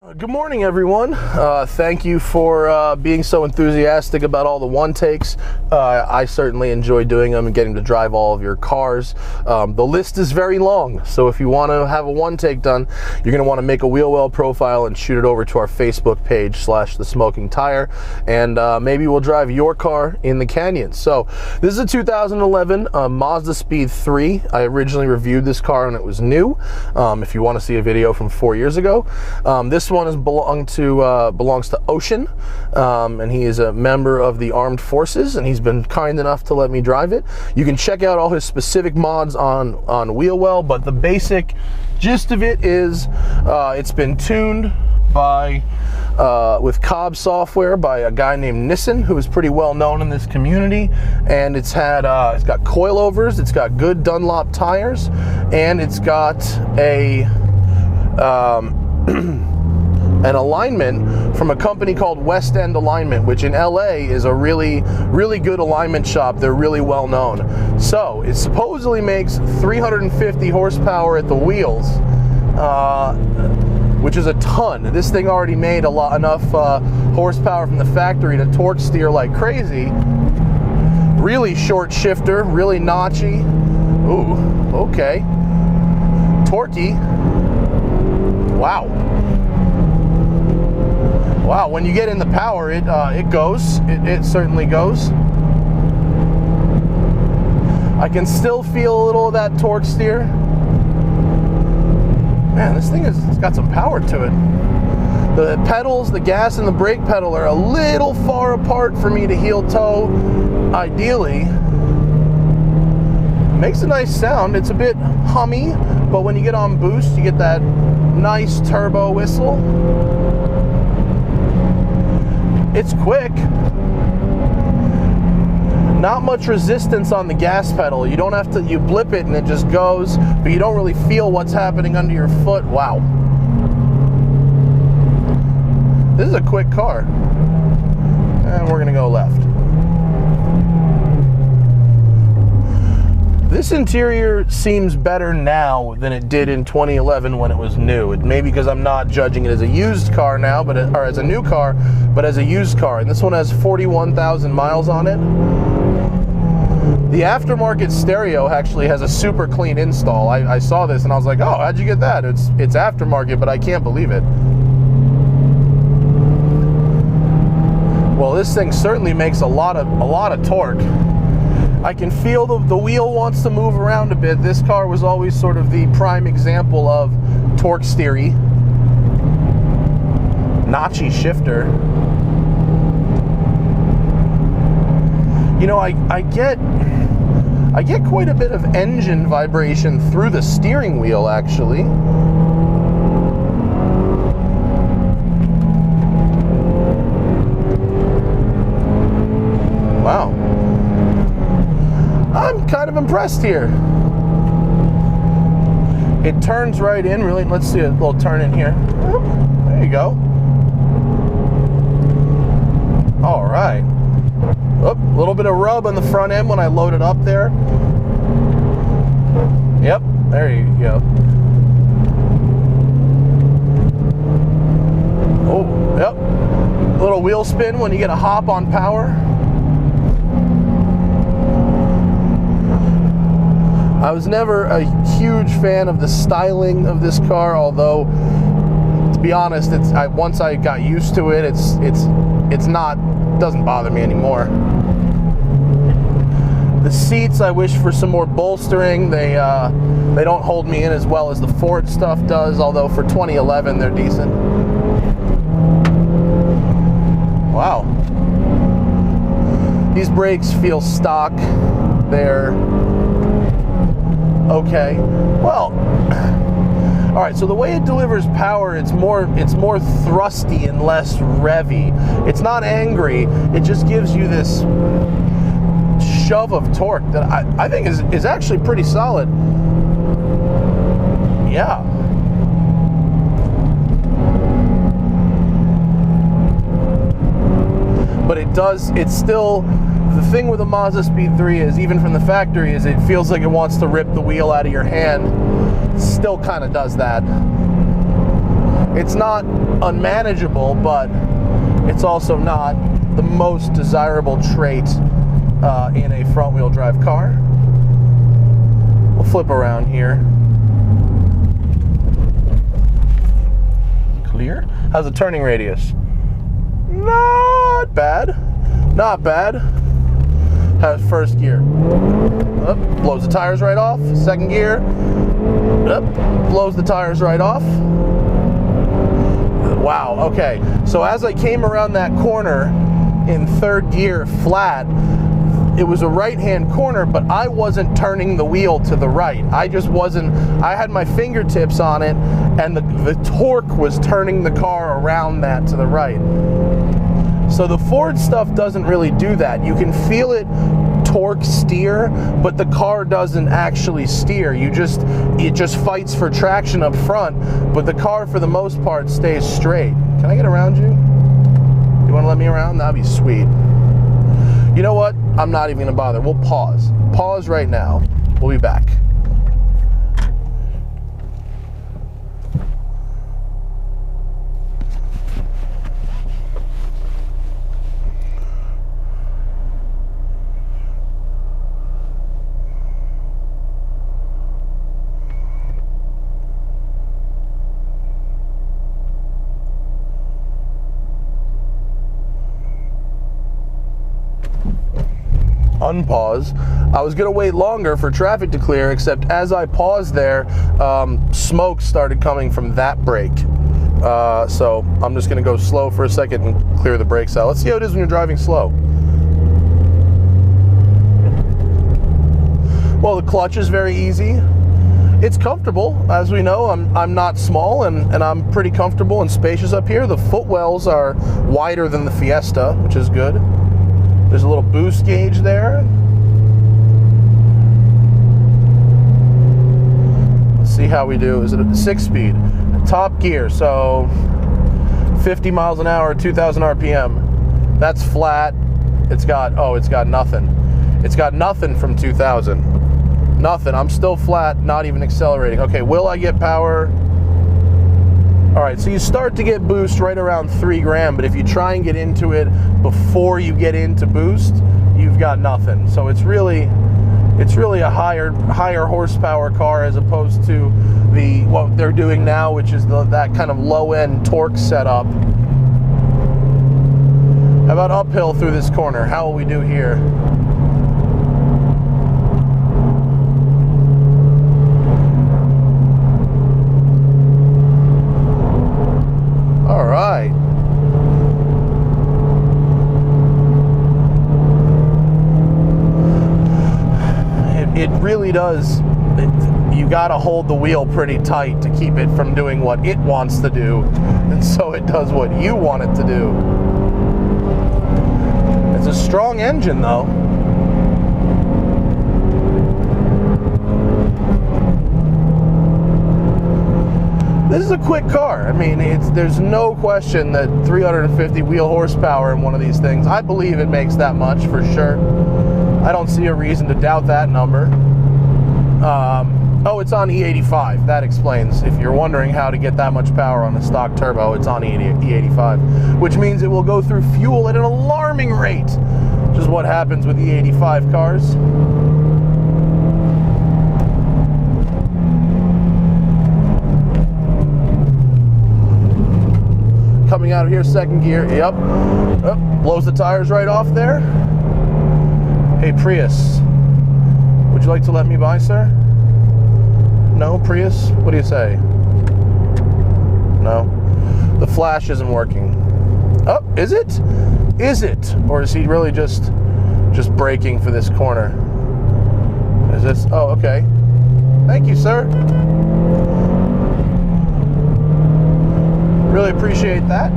Good morning, everyone. Thank you for being so enthusiastic about all the OneTakes. I certainly enjoy doing them and getting to drive all of your cars. The list is very long, so if you want to have a OneTake done, you're going to want to make a wheel well profile and shoot it over to our Facebook page /The Smoking Tire, and maybe we'll drive your car in the canyon. So this is a 2011 Mazdaspeed3. I originally reviewed this car when it was new. If you want to see a video from 4 years ago, this one belongs to Oshin, and he is a member of the armed forces, and he's been kind enough to let me drive it. You can check out all his specific mods on Wheelwell, but the basic gist of it is it's been tuned by with Cobb software by a guy named Nissan, who is pretty well known in this community, and it's got coilovers, it's got good Dunlop tires, and it's got an alignment from a company called West End Alignment, which in LA is a really good alignment shop. They're really well known. So it supposedly makes 350 horsepower at the wheels, which is a ton. This thing already made enough horsepower from the factory to torque steer like crazy. Really short shifter, really notchy. Ooh, okay. Torquey. Wow. Wow, when you get in the power, it goes. It certainly goes. I can still feel a little of that torque steer. Man, this thing it's got some power to it. The pedals, the gas and the brake pedal are a little far apart for me to heel toe, ideally. Makes a nice sound. It's a bit hummy, but when you get on boost, you get that nice turbo whistle. It's quick. Not much resistance on the gas pedal. You don't have to, you blip it and it just goes, but you don't really feel what's happening under your foot. Wow. This is a quick car. And we're gonna go left. This interior seems better now than it did in 2011 when it was new. It may be because I'm not judging it as a used car now, or as a new car, but as a used car. And this one has 41,000 miles on it. The aftermarket stereo actually has a super clean install. I saw this and I was like, oh, how'd you get that? It's aftermarket, but I can't believe it. Well, this thing certainly makes a lot of torque. I can feel the wheel wants to move around a bit. This car was always sort of the prime example of torque steery. Notchy shifter. You know, I get quite a bit of engine vibration through the steering wheel, actually. Wow. I'm kind of impressed here. It turns right in, really. Let's see a little turn in here. There you go. All right. A little bit of rub on the front end when I load it up there. Yep, there you go. Oh, yep. A little wheel spin when you get a hop on power. I was never a huge fan of the styling of this car, although, to be honest, once I got used to it, doesn't bother me anymore. The seats, I wish for some more bolstering. They don't hold me in as well as the Ford stuff does, although for 2011 they're decent. Wow. These brakes feel stock. They're okay. Well, all right, so the way it delivers power, it's more thrusty and less revvy. It's not angry. It just gives you this shove of torque that I think is actually pretty solid. Yeah. But it's still, the thing with the Mazdaspeed3 is, even from the factory, is it feels like it wants to rip the wheel out of your hand. It still kind of does that. It's not unmanageable, but it's also not the most desirable trait in a front-wheel drive car. We'll flip around here. Clear. How's the turning radius? Not bad. Not bad. How's first gear? Up, blows the tires right off. Second gear. Up, blows the tires right off. Wow, okay. So as I came around that corner in third gear flat, it was a right-hand corner, but I wasn't turning the wheel to the right. I just wasn't, I had my fingertips on it, and the torque was turning the car around that to the right. So the Ford stuff doesn't really do that. You can feel it torque steer, but the car doesn't actually steer. It just fights for traction up front, but the car for the most part stays straight. Can I get around you? You want to let me around? That'd be sweet. You know what? I'm not even gonna bother. We'll pause. Pause right now. We'll be back. Unpause. I was gonna wait longer for traffic to clear, except as I paused there, smoke started coming from that brake. So I'm just gonna go slow for a second and clear the brakes out. Let's see how it is when you're driving slow. Well, the clutch is very easy. It's comfortable, as we know. I'm not small, and I'm pretty comfortable and spacious up here. The footwells are wider than the Fiesta, which is good. There's a little boost gauge there. Let's see how we do. Is it a 6-speed? Top gear, so 50 miles an hour, 2,000 RPM. That's flat. It's got nothing. It's got nothing from 2,000. Nothing. I'm still flat, not even accelerating. Okay, will I get power? All right, so you start to get boost right around 3 grand, but if you try and get into it before you get into boost, you've got nothing. So it's really a higher horsepower car as opposed to what they're doing now, which is that kind of low-end torque setup. How about uphill through this corner? How will we do here? All right. It really does. You got to hold the wheel pretty tight to keep it from doing what it wants to do, and so it does what you want it to do. It's a strong engine, though. This is a quick car. I mean, there's no question that 350 wheel horsepower in one of these things. I believe it makes that much for sure. I don't see a reason to doubt that number. Oh, it's on E85. That explains. If you're wondering how to get that much power on a stock turbo, it's on E85, which means it will go through fuel at an alarming rate, which is what happens with E85 cars. Coming out of here, second gear, yep. Oh, blows the tires right off there. Hey, Prius, would you like to let me by, sir? No, Prius? What do you say? No? The flash isn't working. Oh, is it? Is it? Or is he really just braking for this corner? Is this? Oh, okay. Thank you, sir. Really appreciate that.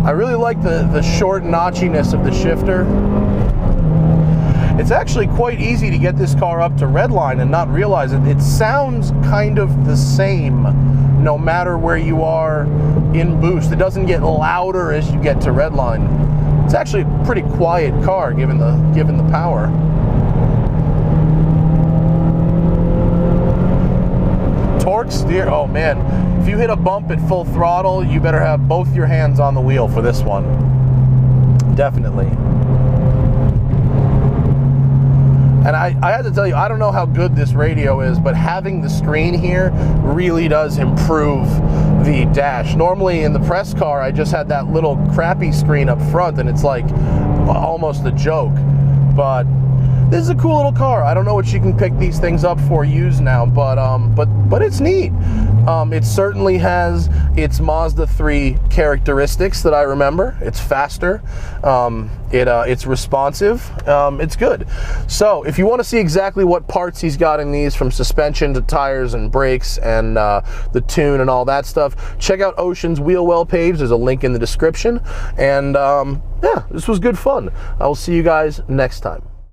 I really like the short notchiness of the shifter. It's actually quite easy to get this car up to redline and not realize it. It sounds kind of the same no matter where you are in boost. It doesn't get louder as you get to redline. It's actually a pretty quiet car given the power. Torque torque steer. Oh man, if you hit a bump at full throttle, you better have both your hands on the wheel for this one. Definitely. And I had to tell you, I don't know how good this radio is, but having the screen here really does improve the dash. Normally in the press car, I just had that little crappy screen up front, and it's like almost a joke. But this is a cool little car. I don't know what you can pick these things up for used now, but it's neat. It certainly has its Mazda 3 characteristics that I remember. It's faster. It's responsive. It's good. So if you want to see exactly what parts he's got in these, from suspension to tires and brakes and the tune and all that stuff, check out Oshin's wheel well page. There's a link in the description. And yeah, this was good fun. I will see you guys next time.